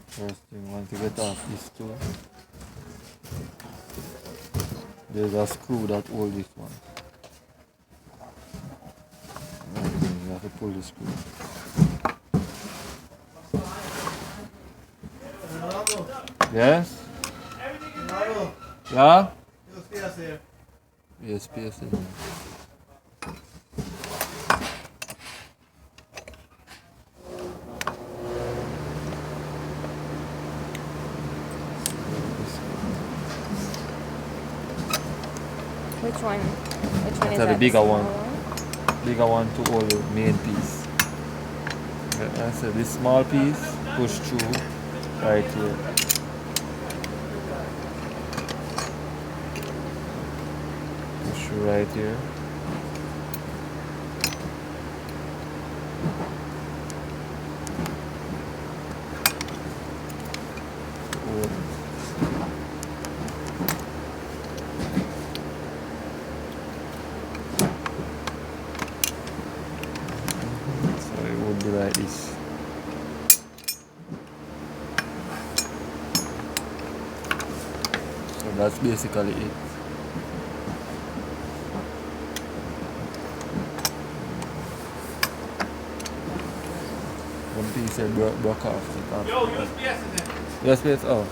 First thing you want to get off this tool. There's a screw that holds this one. Right there, you have to pull the screw. Yes? Yeah? Yes, space in there. Which one? Which one is That's that? the bigger small one. Bigger one to hold the main piece. I said this small piece push through right here. Push through right here. Hold it. So it would be like this. So that's basically it. One piece I broke off the top. Yo, USPS is in. Yes, please. Oh.